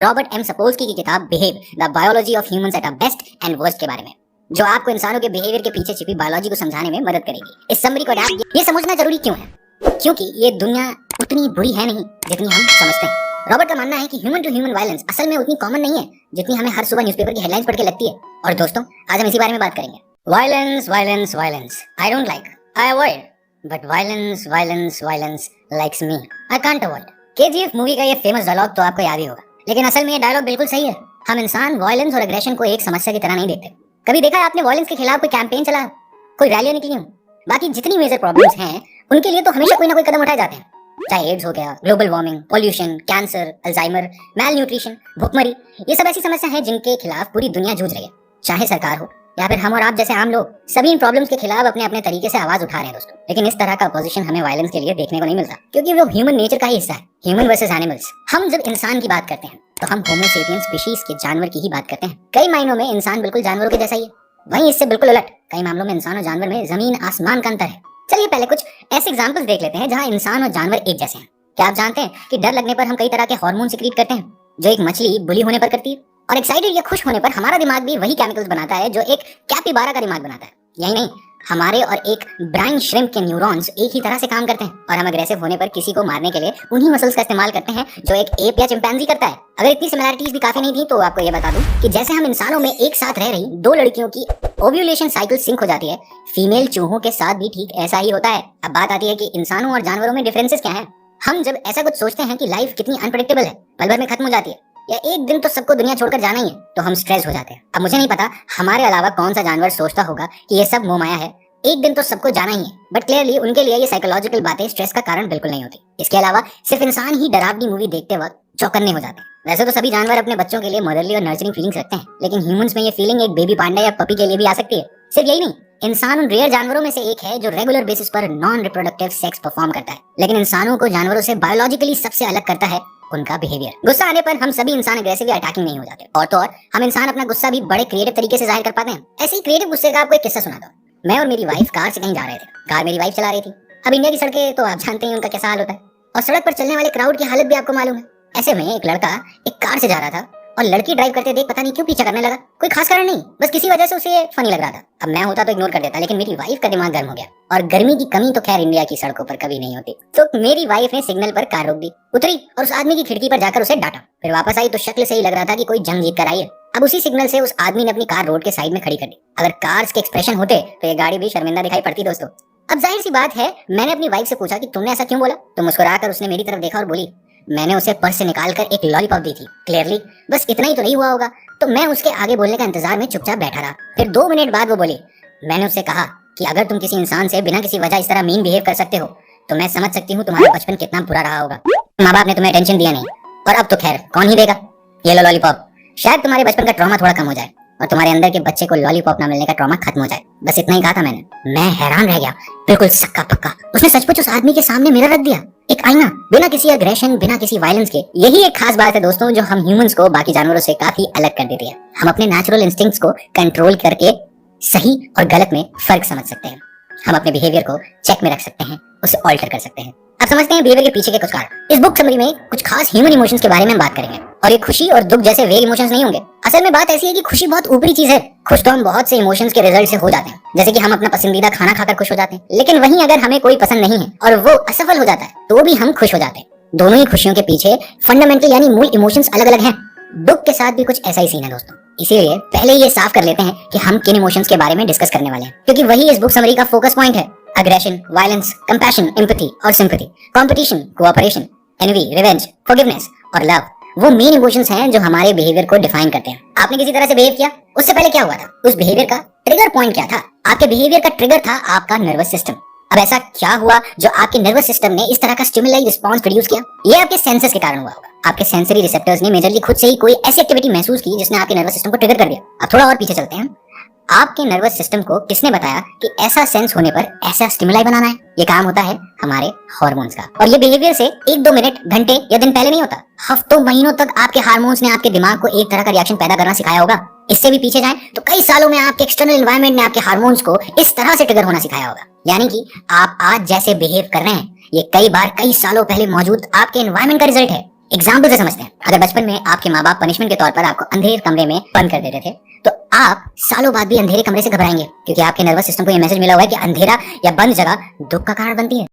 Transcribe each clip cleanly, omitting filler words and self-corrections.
Robert M सपोल्स्की की किताब behave the biology of humans at a best and worst के बारे में, जो आपको इंसानों के बिहेवियर के पीछे छिपी बायोलॉजी को समझाने में मदद करेगी। इस समरी को अडैप्ट ये समझना जरूरी क्यों है, क्योंकि ये दुनिया उतनी बुरी है नहीं जितनी हम समझते हैं। रॉबर्ट का मानना है कि ह्यूमन टू ह्यूमन वायलेंस असल में उतनी कॉमन नहीं है जितनी हमें हर सुबह न्यूज़पेपर की हेडलाइंस पढ़ के लगती है। और दोस्तों, आज हम इसी बारे में बात करेंगे। Violence violence violence I don't like, I avoid, but violence violence violence likes me, I can't avoid. KGF movie का ये फेमस डायलॉग तो आपको याद ही होगा, लेकिन असल में ये डायलॉग बिल्कुल सही है। हम इंसान वायलेंस और एग्रेशन को एक समस्या की तरह नहीं देखते। कभी देखा है आपने वायलेंस के खिलाफ कोई कैंपेन चला, कोई रैलियां निकली हो? बाकी जितनी मेजर प्रॉब्लम्स हैं उनके लिए तो हमेशा कोई ना कोई कदम उठाए जाते हैं, चाहे एड्स हो गया, global warming, pollution, cancer, Alzheimer, malnutrition, भुखमरी, ये सब ऐसी समस्या है जिनके खिलाफ पूरी दुनिया जूझ रही है। चाहे सरकार हो या फिर हम और आप जैसे आम लोग, सभी इन प्रॉब्लम्स के खिलाफ अपने अपने तरीके से आवाज उठा रहे हैं दोस्तों। लेकिन इस तरह का अपोजिशन हमें वायलेंस के लिए देखने को नहीं मिलता, क्योंकि वो ह्यूमन नेचर का ही हिस्सा है। Human versus animals. हम जब इंसान की बात करते हैं तो हम होमो सेपियंस स्पीशीज के जानवर की ही बात करते हैं। कई मायनों में इंसान बिल्कुल जानवरों के जैसा ही है, वहीं इससे बिल्कुल उलट कई मामलों में इंसान और जानवर में जमीन आसमान का अंतर है। चलिए पहले कुछ ऐसे एग्जांपल्स देख लेते हैं जहां इंसान और जानवर एक जैसे हैं। क्या आप जानते हैं कि डर लगने पर हम कई तरह के हार्मोन सिक्रीट करते हैं, जो एक मछली बुली होने पर करती है? और एक्साइटेड या खुश होने पर हमारा दिमाग भी वही केमिकल्स बनाता है जो एक कैपिबारा का दिमाग बनाता है। यही नहीं, हमारे और एक ब्राइन श्रिम्प के न्यूरॉन्स एक ही तरह से काम करते हैं, और हम अग्रेसिव होने पर किसी को मारने के लिए उन्हीं मसल्स का इस्तेमाल करते हैं जो एक एप या चिंपैंजी करता है। अगर इतनी सिमिलैरिटीज भी काफी नहीं थी तो आपको ये बता दूं कि जैसे हम इंसानों में एक साथ रह रही दो लड़कियों की ओव्यूलेशन साइकिल सिंक हो जाती है, फीमेल चूहों के साथ भी ठीक ऐसा ही होता है। अब बात आती है कि इंसानों और जानवरों में डिफरेंसेस क्या हैं। हम जब ऐसा कुछ सोचते हैं कि लाइफ कितनी अनप्रेडिक्टेबल है, पल भर में खत्म हो जाती है, या एक दिन तो सबको दुनिया छोड़कर जाना ही है, तो हम स्ट्रेस हो जाते हैं। अब मुझे नहीं पता हमारे अलावा कौन सा जानवर सोचता होगा कि ये सब मोह माया है, एक दिन तो सबको जाना ही है, बट क्लियरली उनके लिए ये साइकोलॉजिकल बातें स्ट्रेस का कारण बिल्कुल नहीं होती। इसके अलावा सिर्फ इंसान ही डरावनी मूवी देखते वक्त चौकन्ने हो जाते हैं। वैसे तो सभी जानवर अपने बच्चों के लिए मदरली और नर्चरिंग फीलिंग्स रखते हैं, लेकिन ह्यूमंस में ये फीलिंग एक बेबी पांडा या पपी के लिए भी आ सकती है। सिर्फ यही नहीं, इंसान उन रेयर जानवरों में से एक है जो रेगुलर बेसिस पर नॉन रिप्रोडक्टिव सेक्स परफॉर्म करता है। लेकिन इंसानों को जानवरों से बायोलॉजिकली सबसे अलग करता है उनका बिहेवियर। गुस्सा आने पर हम सभी इंसान अग्रेसिव या अटैकिंग नहीं हो जाते, और तो और हम इंसान अपना गुस्सा भी बड़े क्रिएटिव तरीके से जाहिर कर पाते हैं। ऐसे ही क्रिएटिव गुस्से का आपको एक किस्सा सुनाता हूं। मैं और मेरी वाइफ कार से कहीं जा रहे थे। कार मेरी वाइफ चला रही थी। अब इंडिया की सड़कें तो आप जानते हैं उनका कैसा हाल होता है, और सड़क पर चलने वाले क्राउड की हालत भी आपको मालूम है। ऐसे में एक लड़का एक कार से जा रहा था और लड़की ड्राइव करते देख पता नहीं क्यों पीछा करने लगा। कोई खास कारण नहीं, बस किसी वजह से उसे फनी लग रहा था। अब मैं होता तो इग्नोर कर देता, लेकिन मेरी वाइफ का दिमाग गर्म हो गया, और गर्मी की कमी तो खैर इंडिया की सड़कों पर कभी नहीं होती। तो मेरी वाइफ ने सिग्नल पर कार रोक दी, उतरी और उस आदमी की खिड़की पर जाकर उसे डांटा। फिर वापस आई तो शक्ल से ही लग रहा था कि कोई जंग जीत कर आई है। अब उसी सिग्नल से उस आदमी ने अपनी कार रोड के साइड में खड़ी कर दी। अगर कार्स के एक्सप्रेशन होते तो ये गाड़ी भी शर्मिंदा दिखाई पड़ती दोस्तों। अब जाहिर सी बात है, मैंने अपनी वाइफ से पूछा कि तुमने ऐसा क्यों बोला, तो मुस्कुराकर उसने मेरी तरफ देखा और बोली, मैंने उसे पर्स से निकालकर एक लॉलीपॉप दी थी। क्लियरली बस इतना ही तो नहीं हुआ होगा। तो मैं उसके आगे बोलने का इंतजार में चुपचाप बैठा रहा। फिर 2 मिनट बाद वो बोली, मैंने उससे कहा कि अगर तुम किसी इंसान से बिना किसी वजह इस तरह मीन बिहेव कर सकते हो तो मैं समझ सकती हूँ तुम्हारा बचपन कितना बुरा रहा होगा। माँ बाप ने तुम्हें अटेंशन दिया नहीं, और अब तो खैर कौन ही देगा। ये लो लॉलीपॉप, शायद तुम्हारे बचपन का ट्रॉमा थोड़ा कम हो जाए और तुम्हारे अंदर के बच्चे को लॉलीपॉप ना मिलने का ट्रॉमा खत्म हो जाए। बस इतना ही कहा था मैंने। मैं हैरान रह गया, बिल्कुल सक्का पक्का। उसने सचमुच उस आदमी के सामने मिरर रख दिया, एक आईना, बिना किसी अग्रेशन, बिना किसी वायलेंस के। यही एक खास बात है दोस्तों, जो हम ह्यूमंस को बाकी जानवरों से काफी अलग कर देती है। हम अपने नेचुरल इंस्टिंक्ट्स को कंट्रोल करके सही और गलत में फर्क समझ सकते हैं। हम अपने बिहेवियर को चेक में रख सकते हैं, उसे ऑल्टर कर सकते हैं। अब समझते हैं बिहेवियर के पीछे के कुछ कारण। इस बुक समरी में कुछ खास ह्यूमन इमोशंस के बारे में हम बात करेंगे, और ये खुशी और दुख जैसे वेग इमोशंस नहीं होंगे। असल में बात ऐसी है कि खुशी बहुत ऊपरी चीज है। खुश तो हम बहुत से इमोशंस के रिजल्ट से हो जाते हैं, जैसे कि हम अपना पसंदीदा खाना खाकर खुश हो जाते हैं। लेकिन वहीं अगर हमें कोई पसंद नहीं है और वो असफल हो जाता है तो भी हम खुश हो जाते हैं। दोनों ही खुशियों के पीछे फंडामेंटल यानी मूल इमोशंस अलग अलग हैं। दुख के साथ भी कुछ ऐसा ही सीन है दोस्तों। इसीलिए पहले ये साफ कर लेते हैं कि हम किन इमोशंस के बारे में डिस्कस करने वाले हैं, क्योंकि वही इस बुक समरी का फोकस पॉइंट है। अग्रेशन, वायलेंस, कंपैशन, एम्पैथी और sympathy, competition, cooperation, envy, revenge, forgiveness और लव, वो मेन इमोशंस हैं जो हमारे बिहेवियर को डिफाइन करते हैं। आपने किसी तरह से बिहेव किया, उससे पहले क्या हुआ था, उस बिहेवियर का ट्रिगर पॉइंट क्या था? आपके बिहेवियर का ट्रिगर था आपका नर्वस सिस्टम। अब ऐसा क्या हुआ जो आपके नर्वस सिस्टम ने इस तरह का स्टिमुलाई रिस्पांस प्रोड्यूस किया? ये आपके सेंसेस के कारण हुआ होगा। आपके सेंसरी रिसेप्टर्स ने मेजरली खुद से ही कोई ऐसी एक्टिविटी महसूस की जिसने आपके नर्वस सिस्टम को ट्रिगर कर दिया। अब थोड़ा और पीछे चलते हैं। आपके नर्वस सिस्टम को किसने बताया कि ऐसा सेंस होने पर ऐसा स्टिमुलाई बनाना है? ये काम होता है हमारे हार्मोन्स का, और ये बिहेवियर से 1-2 मिनट, घंटे या दिन पहले नहीं होता। हफ्तों महीनों तक आपके हार्मोन्स ने आपके दिमाग को एक तरह का रिएक्शन पैदा करना सिखाया होगा। इससे भी पीछे जाएं तो कई सालों में आपके एक्सटर्नल एनवायरनमेंट ने आपके हार्मोन्स को इस तरह से ट्रिगर होना सिखाया होगा। यानी कि आप आज जैसे बिहेव कर रहे हैं ये कई बार कई सालों पहले मौजूद आपके एनवायरनमेंट का रिजल्ट है। एग्जाम्पल से समझते हैं। अगर बचपन में आपके माँ बाप पनिशमेंट के तौर पर आपको अंधेरे कमरे में बंद कर देते थे, तो आप सालों बाद भी अंधेरे कमरे से घबराएंगे, क्योंकि आपके नर्वस सिस्टम को ये मैसेज मिला हुआ है कि अंधेरा या बंद जगह दुख का कारण बनती है।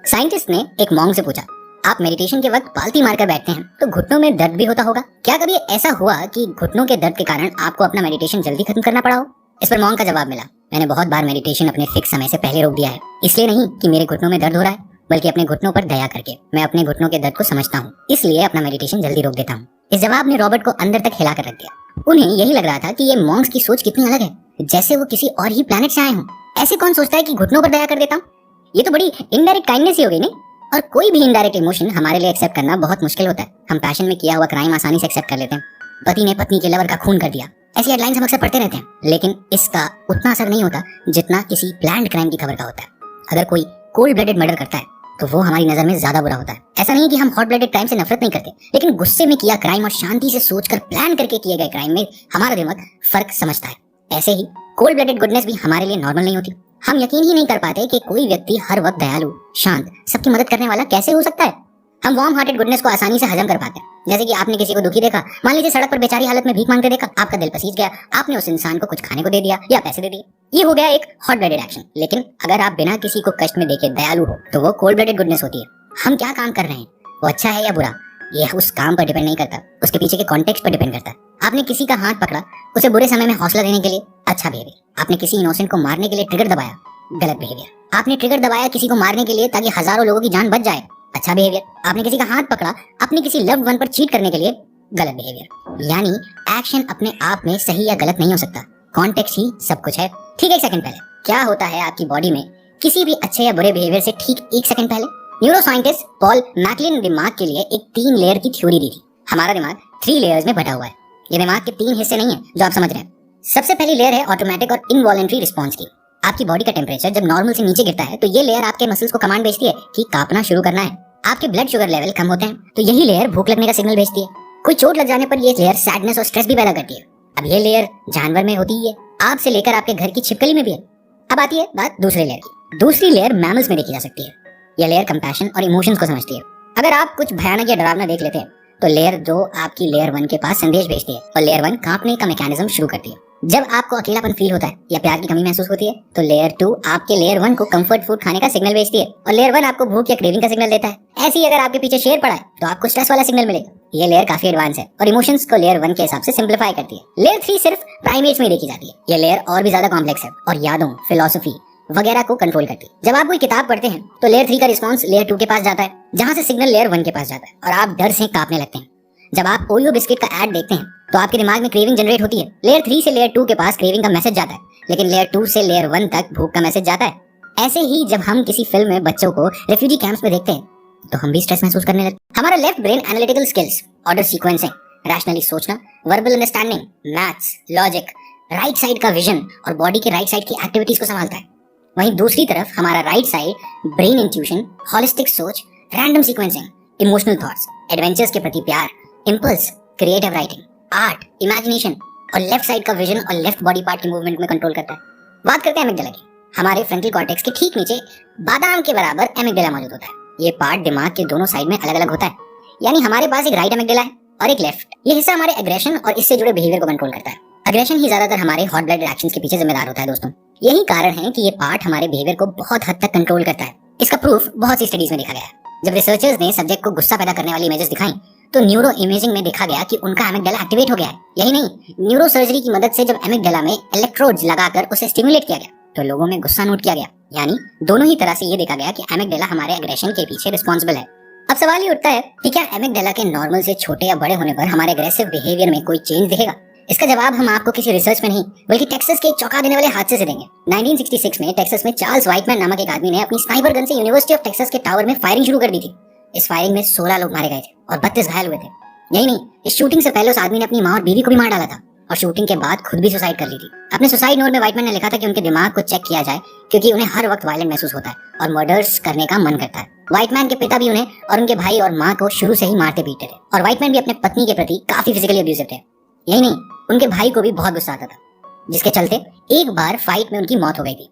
साइंटिस्ट ने एक मॉन्क से पूछा, आप मेडिटेशन के वक्त पालती मारकर बैठते हैं तो घुटनों में दर्द भी होता होगा, क्या कभी ऐसा हुआ कि घुटनों के दर्द के कारण आपको अपना मेडिटेशन जल्दी खत्म करना पड़ा हो? इस पर मॉन्क का जवाब मिला, मैंने बहुत बार मेडिटेशन अपने फिक्स समय से पहले रोक दिया है, इसलिए नहीं कि मेरे घुटनों में दर्द हो रहा है, बल्कि अपने घुटनों पर दया करके मैं अपने घुटनों के दर्द को समझता हूँ, इसलिए अपना मेडिटेशन जल्दी रोक देता हूँ। इस जवाब ने रॉबर्ट को अंदर तक हिला कर रख दिया। उन्हें यही लग रहा था कि ये मॉन्क्स की सोच कितनी अलग है, जैसे वो किसी और ही प्लेनेट से आए हों। ऐसे कौन सोचता है कि घुटनों पर दया कर देता हूँ? ये तो बड़ी इनडायरेक्ट काइंडनेस ही हो गई नहीं? और कोई भी इनडायरेक्ट इमोशन हमारे लिए एक्सेप्ट करना बहुत मुश्किल होता है। हम पैशन में किया हुआ क्राइम आसानी से एक्सेप्ट कर लेते हैं। पति ने पत्नी के लवर का खून कर दिया, ऐसी हेडलाइंस हम अक्सर पढ़ते रहते हैं, लेकिन इसका उतना असर नहीं होता जितना किसी प्लान्ड क्राइम की खबर का होता है। अगर कोई कोल्ड ब्लडेड मर्डर करता है तो वो हमारी नजर में ज्यादा बुरा होता है। ऐसा नहीं कि हम हॉट ब्लडेड क्राइम से नफरत नहीं करते, लेकिन गुस्से में किया क्राइम और शांति से सोचकर प्लान करके किए गए क्राइम में हमारा दिमाग फर्क समझता है। ऐसे ही कोल्ड ब्लडेड गुडनेस भी हमारे लिए नॉर्मल नहीं होती। हम यकीन ही नहीं कर पाते कि कोई व्यक्ति हर वक्त दयालु, शांत, सबकी मदद करने वाला कैसे हो सकता है। हम वार्म हार्टेड गुडनेस को आसानी से हजम कर पाते हैं। जैसे कि आपने किसी को दुखी देखा, मान लीजिए सड़क पर बेचारी हालत में भीख मांगते देखा, आपका दिल पसीज गया, आपने उस इंसान को कुछ खाने को दे दिया या पैसे दे दिए। ये हो गया एक हॉट ब्लडेड एक्शन। लेकिन अगर आप बिना किसी को कष्ट में देखे दयालु हो तो वो कोल्ड ब्लडेड गुडनेस होती है। हम क्या काम कर रहे हैं, वो अच्छा है या बुरा, ये उस काम पर डिपेंड नहीं करता, उसके पीछे के कॉन्टेक्स्ट पर डिपेंड करता है। आपने किसी का हाथ पकड़ा उसे बुरे समय में हौसला देने के लिए, अच्छा बिहेवियर। आपने किसी इनोसेंट को मारने के लिए ट्रिगर दबाया, गलत बिहेवियर। आपने ट्रिगर दबाया किसी को मारने के लिए ताकि हजारों लोगों की जान बच जाए, अच्छा बिहेवियर। आपने किसी का हाथ पकड़ा अपने किसी लव्ड वन पर चीट करने के लिए, गलत बिहेवियर। यानी एक्शन अपने आप में सही या गलत नहीं हो सकता, कॉन्टेक्स्ट ही सब कुछ है। ठीक 1 सेकंड पहले क्या होता है आपकी बॉडी में किसी भी अच्छे या बुरे बिहेवियर से ठीक 1 सेकंड पहले? न्यूरो साइंटिस्ट पॉल मैकलिन ने दिमाग के लिए एक 3 लेयर की थ्योरी दी थी। हमारा दिमाग 3 लेयर्स में बटा हुआ है। ये दिमाग के 3 हिस्से नहीं है जो आप समझ रहे हैं। सबसे पहली लेयर है ऑटोमेटिक और इनवॉलंटरी रिस्पॉन्स की। आपकी बॉडी का टेम्परेचर जब नॉर्मल से नीचे गिरता है तो ये लेयर आपके मसल्स को कमांड भेजती है कि कांपना शुरू करना है। आपके ब्लड शुगर लेवल कम होते हैं तो यही लेयर भूख लगने का सिग्नल भेजती है। कोई चोट लग जाने पर ये लेयर सैडनेस और स्ट्रेस भी पैदा करती है। अब ये लेयर जानवर में होती है, आप से लेकर आपके घर की छिपकली में भी है। अब आती है बात दूसरे लेयर की। दूसरी लेयर मैमल्स में देखी जा सकती है। यह लेयर कंपैशन और इमोशंस को समझती है। अगर आप कुछ भयानक या डरावना देख लेते हैं तो लेयर 2 आपकी लेयर 1 के पास संदेश भेजती है और लेयर 1 कांपने का मैकेनिज्म शुरू करती है। जब आपको अकेलापन फील होता है या प्यार की कमी महसूस होती है तो लेयर 2 आपके लेयर 1 को कंफर्ट फूड खाने का सिग्नल भेजती है और लेयर 1 आपको भूख या क्रेविंग का सिग्नल देता है। ऐसे ही अगर आपके पीछे शेर पड़ा है तो आपको स्ट्रेस वाला सिग्नल मिलेगा। ये लेयर काफी एडवांस है और इमोशंस को लेयर 1 के हिसाब से सिंप्लीफाई करती है। लेयर 3 सिर्फ प्राइमेट्स में देखी जाती है। ये लेयर और भी ज्यादा कॉम्प्लेक्स है और यादों, फिलॉसफी वगैरह को कंट्रोल करती है। जब आप कोई किताब पढ़ते हैं तो लेयर 3 का रिस्पॉन्स लेयर 2 के पास जाता है, जहां से सिग्नल लेयर 1 के पास जाता है और आप डर से कांपने लगते हैं। जब आप ओरियो बिस्किट का ऐड देखते हैं तो आपके दिमाग में क्रेविंग जनरेट होती है। लेयर 3 से लेयर 2 के पास क्रेविंग का मैसेज जाता है, लेकिन लेयर 2 से लेयर 1 तक भूख का मैसेज जाता है। ऐसे ही जब हम किसी फिल्म में बच्चों को रेफ्यूजी कैंप्स में देखते हैं तो हम भी स्ट्रेस महसूस करने लगते हैं। हमारा left brain analytical skills, order sequencing, rationally सोचना, verbal understanding, maths, logic, right side का विजन और बॉडी के राइट साइड की एक्टिविटीज को संभालता है। वहीं दूसरी तरफ हमारा right side brain intuition, holistic सोच, random sequencing, emotional thoughts, adventures के प्रति प्यार, impulse, creative writing, art, imagination और लेफ्ट साइड का विजन और लेफ्ट बॉडी पार्ट की मूवमेंट में कंट्रोल करता है। बात करते हैं एमिगडाला की। हमारे फ्रंटल कॉर्टेक्स के ठीक नीचे बादाम के बराबर एमिगडाला मौजूद होता है। ये पार्ट दिमाग के दोनों साइड में अलग अलग होता है, यानी हमारे पास एक राइट एमिगडाला है और एक लेफ्ट। ये हिस्सा हमारे एग्रेशन और इससे जुड़े बिहेवियर को कंट्रोल करता है। एग्रेशन ही ज्यादातर हमारे हॉट ब्लडेड एक्शंस के पीछे जिम्मेदार होता है दोस्तों। यही कारण है कि ये पार्ट हमारे बिहेवियर को बहुत हद तक कंट्रोल करता है। इसका प्रूफ बहुत सी स्टडीज में देखा गया है। जब रिसर्चर्स ने सब्जेक्ट को गुस्सा पैदा करने वाली इमेजेस दिखाई तो न्यूरो इमेजिंग में देखा गया कि उनका एमिगडाला एक्टिवेट हो गया है। यही नहीं, न्यूरो सर्जरी की मदद से जब एमिगडाला में इलेक्ट्रोड्स लगाकर उसे स्टिमुलेट किया गया तो लोगों में गुस्सा नोट किया गया। यानी दोनों ही तरह से ये देखा गया कि एमिगडाला हमारे एग्रेशन के पीछे रिस्पॉन्सिबल है। अब सवाल ये उठता है कि क्या एमिगडाला के नॉर्मल से छोटे या बड़े होने पर हमारे एग्रेसिव बिहेवियर में कोई चेंज दिखेगा? इसका जवाब हम आपको किसी रिसर्च में नहीं बल्कि टेक्सास के एक चौंका देने वाले हादसे से देंगे। 1966 में टेक्सास में चार्ल्स व्हाइटमैन नामक एक आदमी ने अपनी स्नाइपर गन से यूनिवर्सिटी ऑफ टेक्सास के टावर में फायरिंग शुरू कर दी थी। इस फायरिंग में 16 लोग मारे गए थे और 32 घायल हुए थे। यही नहीं, इस शूटिंग से पहले उस आदमी ने अपनी मां और बीवी को भी मार डाला था और शूटिंग के बाद खुद भी सुसाइड कर ली थी। अपने सुसाइड नोट में व्हाइटमैन ने लिखा था कि उनके दिमाग को चेक किया जाए क्योंकि उन्हें हर वक्त वायलेंट महसूस होता है और मर्डर्स करने का मन करता है। व्हाइटमैन के पिता भी उन्हें और उनके भाई और मां को शुरू से ही मारते पीटते थे और व्हाइटमैन भी अपने पत्नी के प्रति काफी फिजिकली अब्यूसिव थे। यही नहीं, उनके भाई को भी बहुत गुस्सा आता था, जिसके चलते एक बार फाइट में उनकी मौत हो गई थी।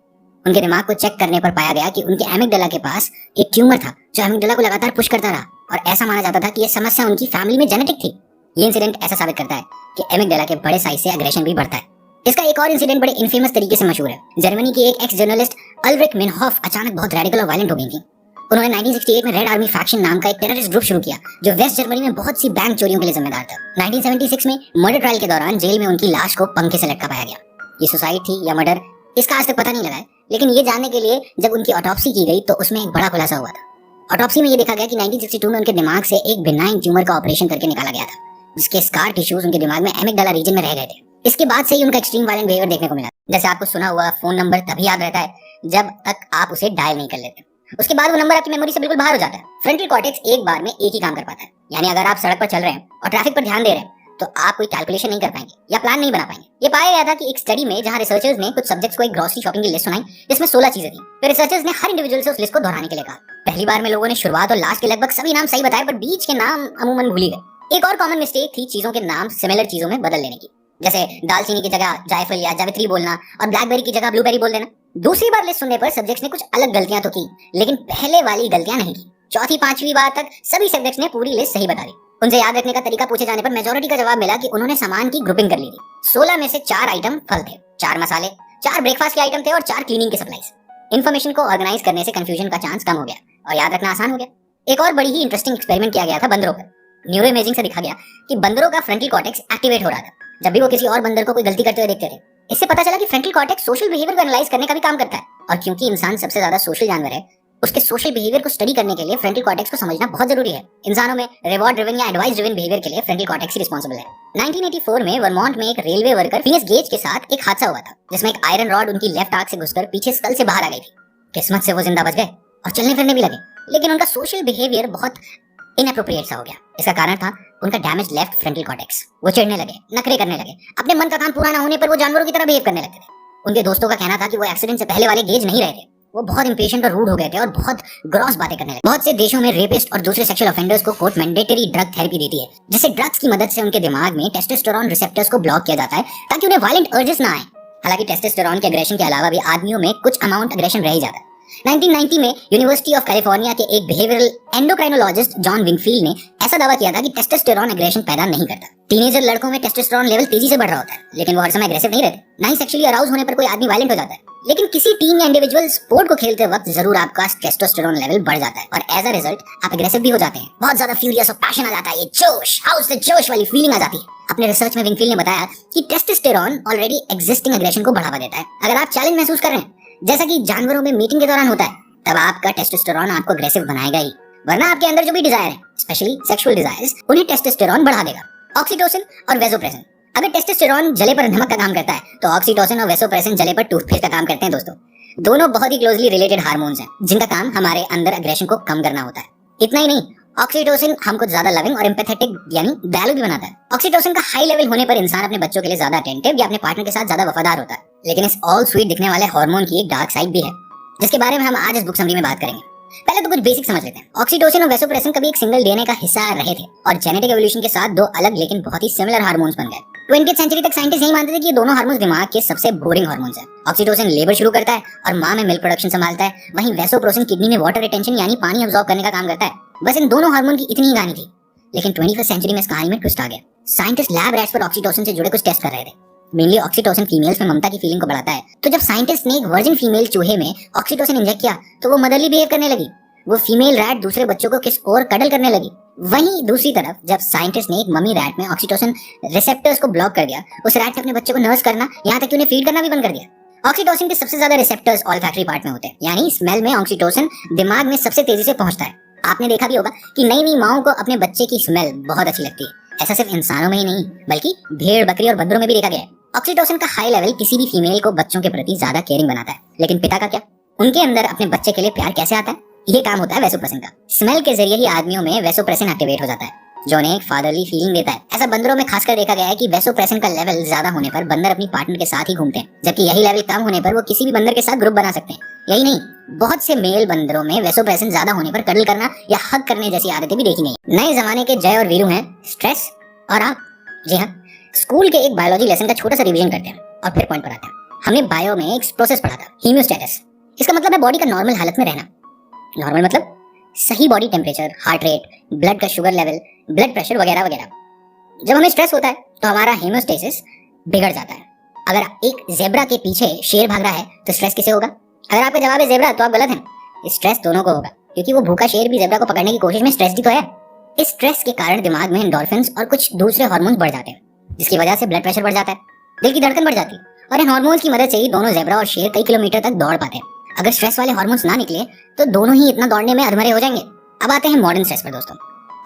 उनके दिमाग को चेक करने पर पाया गया कि उनके एमिगडाला के पास एक ट्यूमर था जो एमिगडाला को लगातार पुश करता रहा और ऐसा माना जाता था कि यह समस्या उनकी फैमिली में जेनेटिक थी। ये इंसिडेंट ऐसा साबित करता है कि एमिगडाला के बड़े साइज से एग्रेशन भी बढ़ता है। इसका एक और इंसिडेंट बड़े इनफेमस तरीके से मशहूर है। जर्मनी की एक एक्स जर्नलिस्ट अल्रिक मिनहोफ अचानक बहुत रेडिकल और वायलेंट हो गई थी। उन्होंने 1968 में रेड आर्मी फैक्शन नाम का एक टेररिस्ट ग्रुप शुरू किया जो वेस्ट जर्मनी में बहुत सी बैंक चोरियों के लिए जिम्मेदार था। 1976 में मर्डर ट्रायल के दौरान जेल में उनकी लाश को पंखे से लटका पाया गया। ये सुसाइड थी या मर्डर, इसका आज तक पता नहीं लगा है, लेकिन ये जानने के लिए जब उनकी ऑटोप्सी की गई तो उसमें एक बड़ा खुलासा हुआ था। ऑटोप्सी में ये देखा गया कि 1962 में उनके दिमाग से एक बिनाइन ट्यूमर का ऑपरेशन करके निकाला गया था, जिसके स्कार टिश्यूज उनके दिमाग में एमिगडाला रीजन में रह गए थे। इसके बाद से ही उनका एक्सट्रीम वायलेंट बिहेवियर देखने को मिला। जैसे आपको सुना हुआ फोन नंबर तभी याद रहता है जब तक आप उसे डायल नहीं कर लेते, उसके बाद वो नंबर आपकी मेमोरी से बिल्कुल बाहर हो जाता है। फ्रंटल कॉर्टेक्स एक बार में एक ही काम कर पाता है, यानी अगर आप सड़क पर चल रहे हैं और ट्रैफिक पर ध्यान दे रहे हैं तो आप कोई कैलकुलेशन नहीं कर पाएंगे या प्लान नहीं बना पाएंगे। ये पाया गया था कि एक स्टडी में जहां रिसर्चर्स ने कुछ सब्जेक्ट्स को एक ग्रोसरी शॉपिंग की लिस्ट सुनाई जिसमें 16 चीजें थी। फिर रिसर्चर्स ने हर इंडिविजुअल से उस लिस्ट को दोहराने के लिए कहा। पहली बार में लोगों ने शुरुआत और लास्ट के लगभग सभी नाम सही बताए, पर बीच के नाम अमूमन भूल ही गए। एक और कॉमन मिस्टेक थी चीजों के नाम सिमिलर चीजों में बदल लेने की, जैसे दालचीनी की जगह जायफल या जावित्री बोलना और ब्लैकबेरी की जगह ब्लूबेरी बोल देना। दूसरी बार लिस्ट सुनने पर सब्जेक्ट्स ने कुछ अलग गलतियां तो की, लेकिन पहले वाली गलतियां नहीं की। चौथी पांचवी बार तक सभी सब्जेक्ट्स ने पूरी लिस्ट सही बता दी। उनसे याद रखने का तरीका पूछे जाने पर मेजॉरिटी का जवाब मिला कि उन्होंने सामान की ग्रुपिंग कर ली थी। 16 में से 4 आइटम फल थे, 4 मसाले, 4 ब्रेकफास्ट के आइटम थे और 4 क्लीनिंग के सप्लाईज। इन्फॉर्मेशन को ऑर्गेनाइज करने से कंफ्यूजन का चांस कम हो गया और याद रखना आसान हो गया। एक और बड़ी ही इंटरेस्टिंग एक्सपेरिमेंट किया गया था बंदरों पर। न्यूरो इमेजिंग से दिखा गया कि बंदरों का फ्रंटल कॉर्टेक्स एक्टिवेट हो रहा था जब भी वो किसी और बंदर को कोई गलती करते हुए देखते थे। इससे पता चला कि फ्रंटल कॉर्टेक्स सोशल बिहेवियर को एनालाइज करने का भी काम करता है, और क्योंकि इंसान सबसे ज्यादा सोशल जानवर है, उसके सोशल बिहेवियर को स्टडी करने के लिए फ्रंटल कॉर्टेक्स को समझना बहुत जरूरी है। इंसानों में रिवॉर्ड ड्रिवन या एडवाइस ड्रिवन बिहेवियर के लिए फ्रंटल कॉर्टेक्स ही रिस्पांसिबल है। 1984 में वर्मोंट में एक रेलवे वर्कर फिनियस गेज के साथ एक हादसा हुआ था जिसमें एक आयरन रॉड उनकी लेफ्ट आंख से घुसकर पीछे स्कल से बाहर आ गई थी। किस्मत से वो जिंदा बच गए और चलने फिरने भी लगे, लेकिन उनका सोशल बिहेवियर बहुत इनएप्रोप्रिएट सा हो गया। इसका कारण था उनका डैमेज लेफ्ट फ्रंटल कॉर्टेक्स। वो चिढ़ने लगे, नखरे करने लगे, अपने मन का काम पूरा ना होने पर वो जानवरों की तरह बिहेव करने लगते थे। उनके दोस्तों का कहना था कि वो एक्सीडेंट से पहले वाले गेज नहीं रहे थे। वो बहुत इंपेशेंट और रूड हो गए थे और बहुत ग्रॉस बातें करने लगे। बहुत से देशों में रेपिस्ट और दूसरे सेक्सुअल ऑफेंडर्स को कोर्ट मैंडेटरी ड्रग थेरेपी देती है, जिससे ड्रग्स की मदद से उनके दिमाग में टेस्टोस्टेरोन रिसेप्टर्स को ब्लॉक किया जाता है ताकि उन्हें वायलेंट अर्जेस ना आए। हालांकि टेस्टोस्टेरोन के एग्रेशन के अलावा भी आदमियों में कुछ अमाउंट एग्रेशन रह ही जाता है। 1990 में यूनिवर्सिटी ऑफ कैलिफोर्निया के एक बिहेवियरल एंडोक्राइनोलॉजिस्ट जॉन विंगफील्ड ने ऐसा दावा किया था कि टेस्टोस्टेरोन एग्रेशन पैदा नहीं करता। टीनेजर लड़कों में टेस्टोस्टेरोन लेवल तेजी से बढ़ रहा होता है, लेकिन वो हर समय एग्रेसिव नहीं रहते। ना ही सेक्सुअली अराउज होने पर कोई आदमी वायलेंट हो जाता है, लेकिन किसी टीम या इंडिविजुअल स्पोर्ट को खेलते वक्त जरूर आपका टेस्टोस्टेरोन लेवल बढ़ जाता है और एज अ रिजल्ट आप एग्रेसिव भी हो जाते हैं। बहुत ज्यादा फ्यूरियस और पैशन आ जाता है, ये जोश, हाउस से जोश वाली फीलिंग आ जाती है। अपने रिसर्च में विंगफील्ड ने बताया कि टेस्टोस्टेरोन ऑलरेडी एग्जिस्टिंग एग्रेशन को बढ़ावा देता है। अगर आप चैलेंज महसूस कर रहे हैं, जैसा कि जानवरों में मीटिंग के दौरान होता है, तब आपका टेस्टोस्टेरोन आपको अग्रेसिव बनाएगा ही, वरना आपके अंदर जो भी डिजायर है, स्पेशली सेक्सुअल डिजायर्स, उन्हें टेस्टोस्टेरोन बढ़ा देगा। ऑक्सीटोसिन और वेसोप्रेसिन। अगर टेस्टोस्टेरोन जले पर नमक का काम करता है तो ऑक्सीटोसिन और वेसोप्रेसिन जले पर टूथपेस्ट का काम करते हैं। दोस्तों, दोनों बहुत ही क्लोजली रिलेटेड हार्मोन्स हैं जिनका काम हमारे अंदर अग्रेशन को कम करना होता है। इतना ही नहीं, ऑक्सीटोसिन हमको ज्यादा लविंग और एम्पैथेटिक यानी दयालु भी बनाता है। ऑक्सीटोसिन का हाई लेवल होने पर इंसान अपने बच्चों के लिए ज्यादा अटेंटिव या अपने पार्टनर के साथ ज्यादा वफादार होता है। लेकिन इस ऑल स्वीट दिखने वाले हार्मोन की एक डार्क साइड भी है, जिसके बारे में हम आज इस बुक समरी में बात करेंगे। पहले तो कुछ बेसिक समझ लेते हैं। ऑक्सीटोसिन और वेसोप्रेसिन कभी एक सिंगल डीएनए का हिस्सा रहे थे और जेनेटिक एवोल्यूशन के साथ दो अलग लेकिन बहुत ही सिमिलर हार्मोन्स बन गए। 20th सेंचुरी तक साइंटिस्ट यही मानते थे कि ये दोनों हार्मोन्स दिमाग के सबसे बोरिंग हार्मोन्स हैं। ऑक्सीटोसिन लेबर शुरू करता है और मां में मिल्क प्रोडक्शन संभालता है, वहीं वेसोप्रेसिन किडनी में वाटर रिटेंशन यानी पानी अब्सॉर्ब करने का काम करता है। बस इन दोनों हार्मोन की इतनी ही कहानी थी। लेकिन 21st सेंचुरी में इस कहानी में ट्विस्ट आ गया। साइंटिस्ट लैब रैट्स पर ऑक्सीटोसिन से जुड़े कुछ टेस्ट कर रहे थे। मेनली ऑक्सीटोसिन फीमेल्स में ममता की फीलिंग को बढ़ाता है, तो जब साइंटिस्ट ने एक वर्जिन फीमेल चूहे में ऑक्सीटोसिन इंजेक्ट किया तो वो मदरली बिहेव करने लगी। वो फीमेल रैट दूसरे बच्चों को किस और कडल करने लगी। वहीं दूसरी तरफ जब साइंटिस्ट ने एक मम्मी रैट में ऑक्सीटोसिन रिसेप्टर्स को ब्लॉक कर दिया, उस रैट ने अपने बच्चों को नर्स करना, यहाँ तक कि उन्हें फीड करना भी बंद कर दिया। ऑक्सीटोसिन के सबसे ज्यादा रिसेप्टर्स ऑल्फैक्टरी पार्ट में होते हैं, यानी स्मेल में ऑक्सीटोसिन दिमाग में सबसे तेजी से पहुंचता है। आपने देखा भी होगा कि नई नई माओं को अपने बच्चे की स्मेल बहुत अच्छी लगती है। ऐसा सिर्फ इंसानों में ही नहीं बल्कि भेड़, बकरी और बंदरों में भी देखा गया है। ऑक्सीटोसिन का हाई लेवल किसी भी फीमेल को बच्चों के प्रति ज्यादा केयरिंग बनाता है। लेकिन पिता का क्या? उनके अंदर अपने बच्चे के लिए प्यार कैसे आता है? ये काम होता है वेसोप्रेसिन का। स्मेल के जरिए ही आदमियों में वेसोप्रेसिन एक्टिवेट हो जाता है, जो उन्हें एक फादरली फीलिंग देता है। ऐसा बंदरों में खासकर देखा गया है कि वेसोप्रेसिन का लेवल ज्यादा होने पर बंदर अपनी पार्टनर के साथ ही घूमते हैं, जबकि यही लेवल कम होने पर वो किसी भी बंदर के साथ ग्रुप बना सकते हैं। यही नहीं, बहुत से मेल बंदरों में वेसोप्रेसिन ज्यादा होने पर कडल करना या हग करने जैसी आदतें भी देखी गई। नए जमाने के जय और वीरू हैं स्ट्रेस और आप। जी हाँ, स्कूल के एक बायोलॉजी लेसन का छोटा सा रिवीजन करते हैं और फिर पॉइंट पर आते हैं। हमने बायो में एक प्रोसेस पढ़ा था, हीमियोस्टेसिस। इसका मतलब है बॉडी का नॉर्मल हालत में रहना। नॉर्मल मतलब सही body temperature, heart rate, blood का शुगर लेवल, ब्लड प्रेशर वगैरह वगैरह। जब हमें स्ट्रेस होता है तो हमारा हेमोस्टेसिस बिगड़ जाता है। अगर एक जेब्रा के पीछे शेर भाग रहा है तो स्ट्रेस किसे होगा? अगर आपका जवाब है जेब्रा तो आप गलत हैं। स्ट्रेस दोनों को होगा, क्योंकि वो भूखा शेर भी जेब्रा को पकड़ने की कोशिश में स्ट्रेस ही तो है। इस स्ट्रेस के कारण दिमाग में एंडोर्फिन्स और कुछ दूसरे हार्मोन्स बढ़ जाते हैं, जिसकी वजह से ब्लड प्रेशर बढ़ जाता है, दिल की धड़कन बढ़ जाती है, और इन हार्मोन्स की मदद से ही दोनों जेब्रा और शेर कई किलोमीटर तक दौड़ पाते हैं। अगर स्ट्रेस वाले हार्मोन्स ना निकले तो दोनों ही इतना दौड़ने में अधमरे हो जाएंगे। अब आते हैं मॉडर्न स्ट्रेस पर दोस्तों।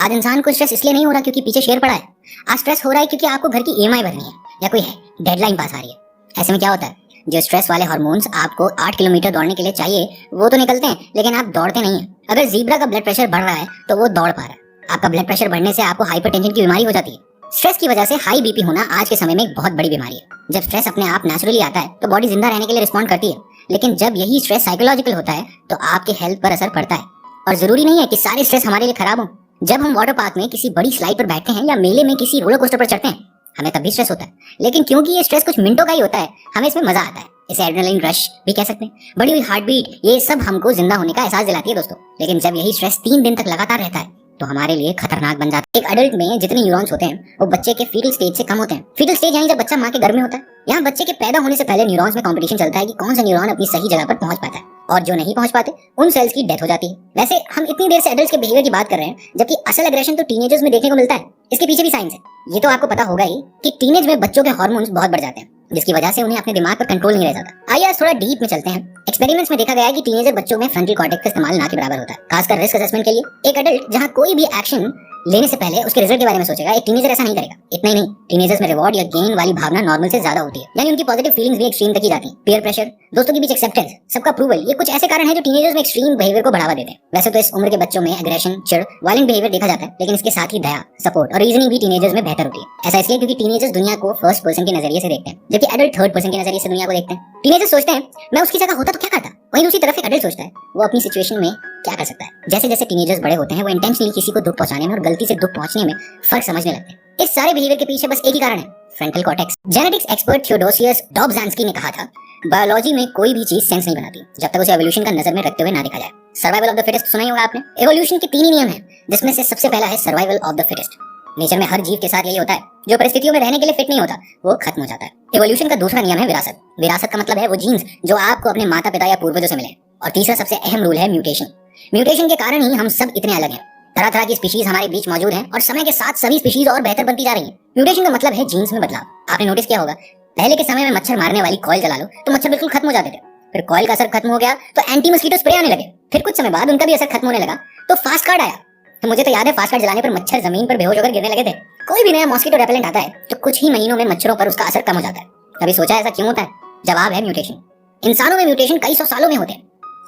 आज इंसान को स्ट्रेस इसलिए नहीं हो रहा क्योंकि पीछे शेर पड़ा है। आज स्ट्रेस हो रहा है क्योंकि आपको घर की ईएमआई भरनी है या कोई डेडलाइन पास आ रही है। ऐसे में क्या होता है, जो स्ट्रेस वाले हार्मोन्स आपको 8 किलोमीटर दौड़ने के लिए चाहिए वो तो निकलते हैं, लेकिन आप दौड़ते नहीं हैं। अगर ज़ीब्रा का ब्लड प्रेशर बढ़ रहा है तो वो दौड़ पा रहा है। आपका ब्लड प्रेशर बढ़ने से आपको हाइपरटेंशन की बीमारी हो जाती है। स्ट्रेस की वजह से हाई बीपी होना आज के समय में एक बहुत बड़ी बीमारी है। जब स्ट्रेस अपने आप नेचुरली आता है तो बॉडी जिंदा रहने के लिए रिस्पॉन्ड करती है, लेकिन जब यही स्ट्रेस साइकोलॉजिकल होता है तो आपके हेल्थ पर असर पड़ता है। और जरूरी नहीं है कि सारे स्ट्रेस हमारे लिए खराब हो। जब हम वाटर पार्क में किसी बड़ी स्लाइड पर बैठते हैं या मेले में किसी रोलर कोस्टर पर चढ़ते हैं, हमें तब भी स्ट्रेस होता है, लेकिन क्योंकि ये स्ट्रेस कुछ मिनटों का ही होता है, हमें इसमें मजा आता है। इसे एड्रेनलिन रश भी कह सकते हैं। बढ़ी हुई हार्ट बीट, ये सब हमको जिंदा होने का एहसास दिलाती है दोस्तों। लेकिन जब यही स्ट्रेस 3 दिन तक लगातार रहता है तो हमारे लिए खतरनाक बन जाता है। एक अडल्ट में जितने न्यूरॉन्स होते हैं वो बच्चे के फीटल स्टेज से कम होते हैं। फीटल स्टेज यानी जब बच्चा माँ के गर्भ में होता है। यहाँ बच्चे के पैदा होने से पहले न्यूरॉन्स में कंपटीशन चलता है कि कौन सा न्यूरॉन अपनी सही जगह पर पहुंच पाता है, और जो नहीं पहुंच पाते उन सेल्स की डेथ हो जाती है। वैसे हम इतनी देर से एडल्ट्स के बिहेवियर की बात कर रहे हैं, जबकि असल एग्रेशन तो टीनेजर्स में देखने को मिलता है। इसके पीछे भी साइंस है। ये तो आपको पता होगा ही कि टीनेज में बच्चों के हार्मोन्स बहुत बढ़ जाते हैं, जिसकी वजह से उन्हें अपने दिमाग पर कंट्रोल नहीं रह जाता। आइए आज थोड़ा डीप में चलते हैं। एक्सपेरिमेंट्स में देखा गया है कि टीनेजर बच्चों में फ्रंटल कॉर्टेक्स का इस्तेमाल ना के बराबर होता है, खासकर रिस्क असेसमेंट के लिए। एक एडल्ट जहां कोई भी एक्शन लेने से पहले उसके रिजल्ट के बारे में सोचेगा, एक टीनेजर ऐसा नहीं करेगा। इतना ही नहीं, टीनेजर्स में रिवॉर्ड या गेन वाली भावना नॉर्मल से ज्यादा होती है, यानी उनकी पॉजिटिव फीलिंग्स भी एक्सट्रीम तक ही जाती हैं। पीयर प्रेशर, दोस्तों के बीच एक्सेप्टेंस, सबका अप्रूवल, ये कुछ ऐसे कारण हैं जो टीनेजर्स में एक्सट्रीम बिहेवियर को बढ़ावा देते हैं। वैसे तो इस उम्र के बच्चों में एग्रेशन, चिढ़, वायलेंट बिहेवियर देखा जाता है, लेकिन इसके साथ ही दया, सपोर्ट और रीजनिंग भी टीनेजर्स में बेहतर होती है। ऐसा इसलिए क्योंकि टीनेजर्स दुनिया को फर्स्ट पर्सन के नजरिए से देखते हैं, जबकि एडल्ट थर्ड पर्सन के नजरिए से दुनिया को देखते हैं। टीनेजर्स सोचते हैं मैं उसकी जगह होता तो क्या करता, वहीं दूसरी तरफ एक एडल्ट सोचता है वो अपनी सिचुएशन में क्या कर सकता है। जैसे जैसे टीनेजर्स बड़े होते हैं वो इंटेंशनली किसी को दुख पहुंचाने में और गलती से दुख पहुंचने में फर्क समझने लगते हैं। इस सारे बिहेवियर के पीछे बस एक ही कारण है, frontal cortex. Genetics expert Theodosius Dobzhansky ने कहा था, बायोलॉजी में कोई भी चीज सेंस नहीं बनाती जब तक उसे एवोल्यूशन का नजर में रखते हुए ना देखा जाए। सर्वाइवल ऑफ द फिटेस्ट सुना ही होगा आपने। एवोल्यूशन के 3 ही नियम हैं, जिसमें से सबसे पहला है survival of the fittest. Nature में हर जीव के साथ यही होता है, जो परिस्थितियों में रहने के लिए फिट नहीं होता वो खत्म हो जाता है। एवोल्यूशन का दूसरा नियम है विरासत। विरासत का मतलब है वो जीन्स जो आपको अपने माता पिता या पूर्वजों से मिले। और तीसरा सबसे अहम रूल है म्यूटेशन। म्यूटेशन के कारण ही हम सब इतने अलग हैं। तरह तरह की स्पीशीज हमारे बीच मौजूद हैं और समय के साथ सभी स्पीशीज और बेहतर बनती जा रही हैं। म्यूटेशन का मतलब है जीन्स में बदलाव। आपने नोटिस किया होगा, पहले के समय में मच्छर मारने वाली कॉइल जला लो तो मच्छर बिल्कुल खत्म हो जाते थे। फिर कॉइल का असर खत्म हो गया तो एंटी मस्कीटो स्प्रे आने लगे। फिर कुछ समय बाद उनका भी असर खत्म होने लगा तो फास्ट कार्ड आया। तो मुझे तो याद है फास्ट कार्ड जलाने पर मच्छर जमीन पर बेहोश होकर गिरने लगे थे। कोई भी नया मॉस्किटो रेपेलेंट आता है तो कुछ ही महीनों में मच्छरों पर उसका असर कम हो जाता है। कभी सोचा ऐसा क्यों होता है? जवाब है म्यूटेशन। इंसानों में म्यूटेशन कई सौ सालों में होते हैं,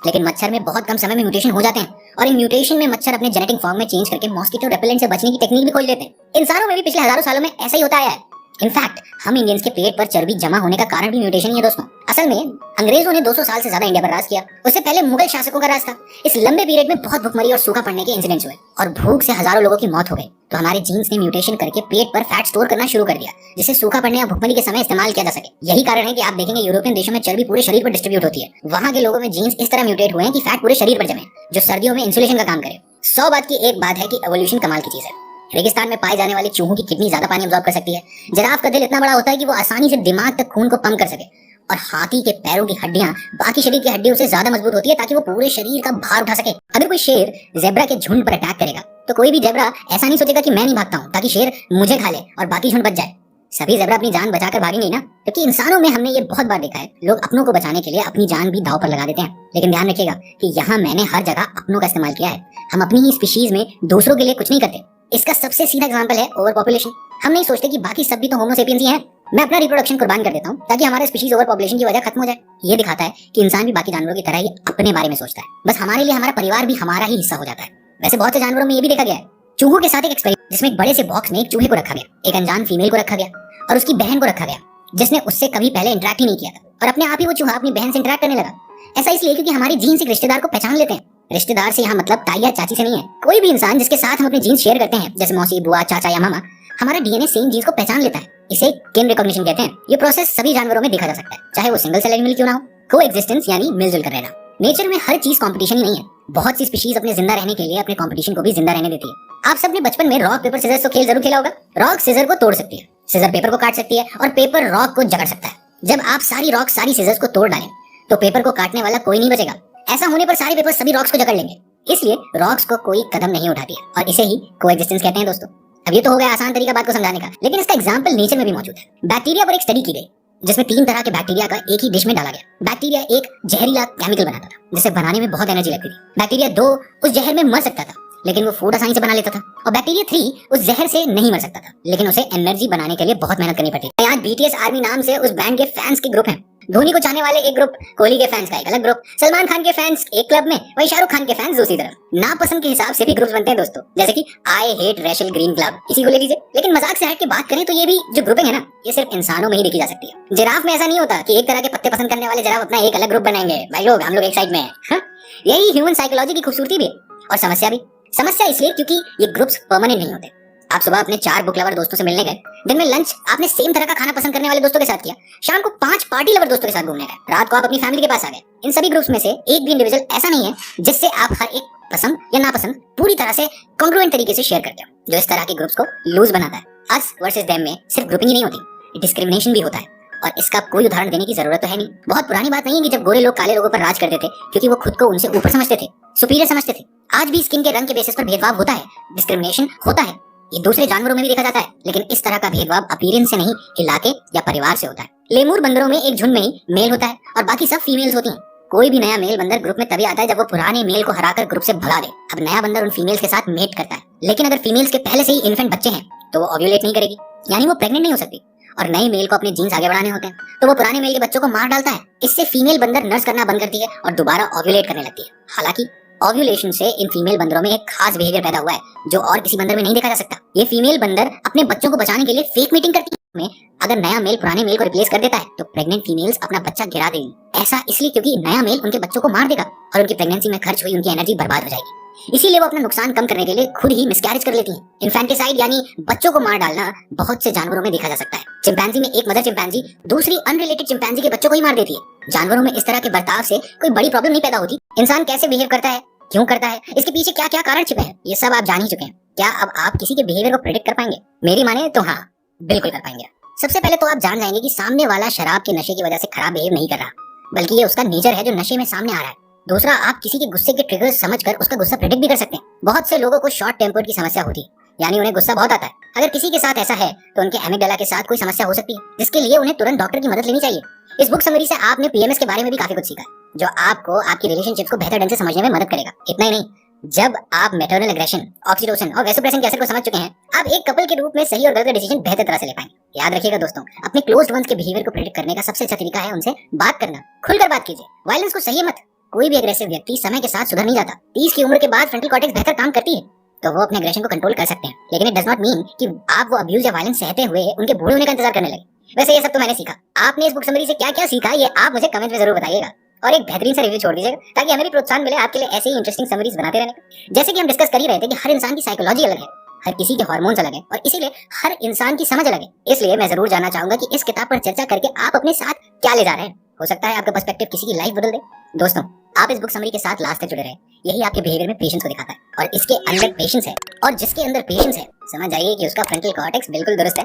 लेकिन मच्छर में बहुत कम समय में म्यूटेशन हो जाते हैं। और इन म्यूटेशन में मच्छर अपने जेनेटिक फॉर्म में चेंज करके मॉस्किटो रेपेलेंट से बचने की टेक्निक भी खोज लेते हैं। इंसानों में भी पिछले हजारों सालों में ऐसा ही होता आया है। इनफैक्ट हम इंडियंस के पेट पर चर्बी जमा होने का कारण भी म्यूटेशन ही है दोस्तों। असल में अंग्रेजों ने 200 साल से ज्यादा इंडिया पर राज किया। उससे पहले मुगल शासकों का राज था। इस लंबे पीरियड में बहुत भुखमरी और सूखा पड़ने के इंसिडेंट्स हुए और भूख से हजारों लोगों की मौत हो गई। तो हमारे जीन्स ने म्यूटेशन करके पेट पर फैट स्टोर करना शुरू कर दिया, जिसे सूखा पड़ने या भुखमरी के समय इस्तेमाल किया जा सके। यही कारण है कि आप देखेंगे यूरोपियन देशों में चर्बी पूरे शरीर पर डिस्ट्रीब्यूट होती है। वहाँ के लोगों में जीन्स इस तरह म्यूटेट हुए हैं कि फैट पूरे शरीर पर जमे, जो सर्दियों में इंसुलेशन का काम करे। 100 बात की एक बात है कि एवोल्यूशन कमाल की चीज है। रेगिस्तान में पाए जाने वाले चूहों की किडनी ज्यादा पानी अब्सॉर्ब कर सकती है। जिराफ का दिल इतना बड़ा होता है कि वो आसानी से दिमाग तक खून को पंप कर सके। और हाथी के पैरों की हड्डियां बाकी शरीर की हड्डियों से ज्यादा मजबूत होती है ताकि वो पूरे शरीर का भार उठा सके। अगर कोई शेर जेब्रा के झुंड पर अटैक करेगा तो कोई भी जेब्रा ऐसा नहीं सोचेगा कि मैं नहीं भागता हूँ ताकि शेर मुझे खा ले और बाकी झुंड बच जाए। सभी जेब्रा अपनी जान बचाकर भागेंगे ना। क्योंकि इंसानों में हमने ये बहुत बार देखा है, लोग अपनों को बचाने के लिए अपनी जान भी दांव पर लगा देते हैं। लेकिन ध्यान रखिएगा कि यहाँ मैंने हर जगह अपनों का इस्तेमाल किया है। हम अपनी ही स्पीशीज में दूसरों के लिए कुछ नहीं करते। इसका सबसे सीधा एग्जांपल है ओवर पॉपुलेशन। हम नहीं सोचते कि बाकी सब भी तो होमो सेपियंस ही हैं। मैं अपना रिप्रोडक्शन कुर्बान कर देता हूँ ताकि हमारे स्पीशीज ओवर पॉपुलेशन की वजह खत्म हो जाए। ये दिखाता है कि इंसान भी बाकी जानवरों की तरह ही अपने बारे में सोचता है। बस हमारे लिए हमारा परिवार भी हमारा ही हिस्सा हो जाता है। वैसे बहुत से जानवरों में ये भी देखा गया है। चूहों के साथ एक एक्सपेरिमेंट जिसमें एक बड़े से बॉक्स में एक चूहे को रखा गया, एक अनजान फीमेल को रखा गया और उसकी बहन को रखा गया, जिसने उससे कभी पहले इंटरेक्ट ही नहीं किया था। और अपने आप ही वो चूहा अपनी बहन से इंटरेक्ट करने लगा। ऐसा इसलिए क्योंकि हमारी जीन्स एक रिश्तेदार को पहचान लेते हैं। रिश्तेदार से यहाँ मतलब ताई या चाची से नहीं है। कोई भी इंसान जिसके साथ हम अपने जीन्स शेयर करते हैं, जैसे मौसी, बुआ, चाचा या मामा, हमारा डीएनए सेम जीन्स को पहचान लेता है। इसे किन रिकॉग्निशन कहते हैं। ये प्रोसेस सभी जानवरों में देखा जा सकता है, चाहे वो सिंगल सेल एनिमल क्यों ना हो। को एक्जिस्टेंस यानी मिलजुल कर रहना। नेचर में हर चीज कंपटीशन ही नहीं है। बहुत सी स्पीशीज अपने जिंदा रहने के लिए अपने कंपटीशन को भी जिंदा रहने देती है। आप सबने बचपन में रॉक पेपर सीजर तो खेल जरूर खेला होगा। रॉक सीजर को तोड़ सकती है, सीजर पेपर को काट सकती है और पेपर रॉक को जकड़ सकता है। जब आप सारी रॉक सारी सीजर्स को तोड़ डालें तो पेपर को काटने वाला कोई नहीं बचेगा। ऐसा होने पर सारे पेपर सभी रॉक्स को जकड़ लेंगे, इसलिए रॉक्स को कोई कदम नहीं उठाती है और इसे ही कोएग्जिस्टेंस कहते हैं दोस्तों। अब ये तो हो गया आसान तरीका बात को समझाने का, लेकिन इसका एग्जांपल नेचर में भी मौजूद है। बैक्टीरिया पर एक स्टडी की गई जिसमें 3 तरह के बैक्टीरिया का एक ही डिश में डाला गया। बैक्टीरिया एक जहरीला केमिकल बनाता था जिसे बनाने में बहुत एनर्जी लगती थी। बैक्टीरिया 2 उस जहर में मर सकता था लेकिन वो फूड आसानी से बना लेता था, और बैक्टीरिया 3 उस जहर से नहीं मर सकता था लेकिन उसे एनर्जी बनाने के लिए बहुत मेहनत करनी पड़ती थी। आज बीटीएस आर्मी नाम से उस बैंड के फैंस के ग्रुप हैं। धोनी को चाहने वाले एक ग्रुप, कोहली के फैंस का एक अलग ग्रुप, सलमान खान के फैंस एक क्लब में, वही शाहरुख खान के फैंस दूसरी तरफ। नापसंद के हिसाब से भी ग्रुप्स बनते हैं दोस्तों, जैसे कि I hate Rachel Green club, इसी को ले लीजिए। लेकिन मजाक से हट के बात करें तो ये भी जो ग्रुपिंग है ना, ये सिर्फ इंसानों में ही देखी जा सकती है। जिराफ में ऐसा नहीं होता कि एक तरह के पत्ते पसंद करने वाले जिराफ अपना एक अलग ग्रुप बनाएंगे, भाई लोग हम लोग एक साइड में हैं। यही ह्यूमन साइकोलॉजी की खूबसूरती भी है और समस्या भी। समस्या इसलिए क्योंकि ये ग्रुप्स परमानेंट नहीं होते। आप सुबह अपने 4 बुक लवर दोस्तों से मिलने गए, दिन में लंच आपने सेम तरह का खाना पसंद करने वाले दोस्तों के साथ किया, शाम को 5 पार्टी लवर दोस्तों के साथ घूमने गए, रात को आप अपनी फैमिली के पास आ गए। इन सभी ग्रुप्स में से एक भी इंडिविजुअल ऐसा नहीं है जिससे आप हर एक पसंद या नापसंद पूरी तरह से कॉन्ग्रुएंट तरीके से शेयर करते हो। जो इस तरह के ग्रुप्स को लूज बनाता है। अस वर्सेस देम में सिर्फ ग्रुपिंग ही नहीं होती, डिस्क्रिमिनेशन भी होता है, और इसका कोई उदाहरण देने की जरूरत तो है नहीं। बहुत पुरानी बात नहीं है कि जब गोरे लोग काले लोगों पर राज करते थे क्योंकि वो खुद को उनसे ऊपर समझते थे, सुपीरियर समझते थे। आज भी स्किन के रंग के बेसिस पर भेदभाव होता है, डिस्क्रिमिनेशन होता है। ये दूसरे जानवरों में भी देखा जाता है, लेकिन इस तरह का भेदभाव अपीयरेंस से नहीं, इलाके या परिवार से होता है। लेमूर बंदरों में एक झुंड में ही मेल होता है और बाकी सब फीमेल्स होती हैं। कोई भी नया मेल बंदर ग्रुप में तभी आता है जब वो पुराने मेल को हराकर ग्रुप से भगा दे। अब नया बंदर उन फीमेल्स के साथ मेट करता है, लेकिन अगर फीमेल्स के पहले से ही इन्फेंट बच्चे हैं तो वो ओव्यूलेट नहीं करेगी, यानी वो प्रेग्नेंट नहीं हो सकती, और नए मेल को अपने जीन्स आगे बढ़ाने होते हैं तो वो पुराने मेल के बच्चों को मार डालता है। इससे फीमेल बंदर नर्स करना बंद करती है और दोबारा ओव्यूलेट करने लगती है। हालांकि ओव्यूलेशन से इन फीमेल बंदरों में एक खास बिहेवियर पैदा हुआ है जो और किसी बंदर में नहीं देखा जा सकता। ये फीमेल बंदर अपने बच्चों को बचाने के लिए फेक मीटिंग करती है। अगर नया मेल पुराने मेल को रिप्लेस कर देता है तो प्रेग्नेंट फीमेल्स अपना बच्चा गिरा देंगी। ऐसा इसलिए क्योंकि नया मेल उनके बच्चों को मार देगा और उनकी प्रेगनेंसी में खर्च हुई उनकी एनर्जी बर्बाद हो जाएगी। इसीलिए वो अपना नुकसान कम करने के लिए खुद ही मिसकैरेज कर लेती हैं। इन्फेंटिसाइड यानी बच्चों को मार डालना बहुत से जानवरों में देखा जा सकता है। चिंपैंजी में एक मदर चिंपैंजी दूसरी अनरिलेटेड चिंपैंजी के बच्चों को ही मार देती है। जानवरों में इस तरह के बर्ताव से कोई बड़ी प्रॉब्लम नहीं पैदा होती। इंसान कैसे बिहेव करता है, क्यों करता है, इसके पीछे क्या क्या कारण छिपे हैं, ये सब आप जान ही चुके हैं। क्या अब आप किसी के बिहेवियर को प्रेडिक्ट कर पाएंगे? मेरी माने तो हाँ, बिल्कुल कर पाएंगे। सबसे पहले तो आप जान जाएंगे कि सामने वाला शराब के नशे की वजह से खराब बिहेव नहीं कर रहा, बल्कि ये उसका नेचर है जो नशे में सामने आ रहा है। दूसरा, आप किसी के गुस्से के ट्रिगर्स समझकर उसका गुस्सा प्रेडिक्ट भी कर सकते हैं। बहुत से लोगों को शॉर्ट टेम्पर्ड की समस्या होती है, यानी उन्हें गुस्सा बहुत आता है। अगर किसी के साथ ऐसा है तो उनके एमिगडाला के साथ कोई समस्या हो सकती है, जिसके लिए उन्हें तुरंत डॉक्टर की मदद लेनी चाहिए। इस बुक समरी से आपने पीएमएस के बारे में भी काफी कुछ सीखा है, जो आपको आपकी रिलेशनशिप को बेहतर ढंग से समझने में मदद करेगा। इतना ही नहीं, जब आप मैटरनल एग्रेशन, ऑक्सीटोसिन और वेसोप्रेसिन के असर को समझ चुके हैं, आप एक कपल के रूप में सही और गलत डिसीजन बेहतर तरह से ले पाएंगे। याद रखिएगा दोस्तों, अपने क्लोज्ड वंस के बिहेवियर को प्रेडिक्ट करने का सबसे अच्छा तरीका है उनसे बात करना। खुलकर बात कीजिए, वायलेंस को सही मत। कोई भी एग्रेसिव व्यक्ति समय के साथ सुधर नहीं जाता। 30 की उम्र के बाद फ्रंटल कॉर्टेक्स बेहतर काम करती है, तो वो अपने एग्रेशन को कंट्रोल कर सकते हैं, लेकिन इट डज नॉट मीन कि आप वो अब्यूज या वायलेंस सहते हुए उनके बूढ़े होने का इंतजार करने लगे। वैसे ये सब तो मैंने सीखा। आपने इस बुक समरी से क्या क्या सीखा, ये आप मुझे कमेंट में जरूर बताइएगा, और एक बेहतरीन सा रिव्यू छोड़ दीजिएगा ताकि हमें भी प्रोत्साहन मिले आपके लिए ऐसे ही इंटरेस्टिंग समरीज बनाते रहने का। जैसे कि हम डिस्कस कर ही रहे थे कि हर इंसान की साइकोलॉजी अलग है, हर किसी के हार्मोन्स अलग है, और इसीलिए हर इंसान की समझ अलग है। इसलिए मैं जरूर जानना चाहूंगा कि इस किताब पर चर्चा करके आप अपने साथ क्या ले जा रहे हैं। हो सकता है आपका पर्सपेक्टिव किसी की लाइफ बदल दे। दोस्तों, आप इस बुक समरी के साथ लास्ट तक जुड़े रहे, यही आपके बिहेवियर में पेशेंस को दिखाता है, और इसके अंदर पेशेंस है, और जिसके अंदर पेशेंस है समझ जाइए कि उसका फ्रंटल कॉर्टेक्स बिल्कुल दुरुस्त है।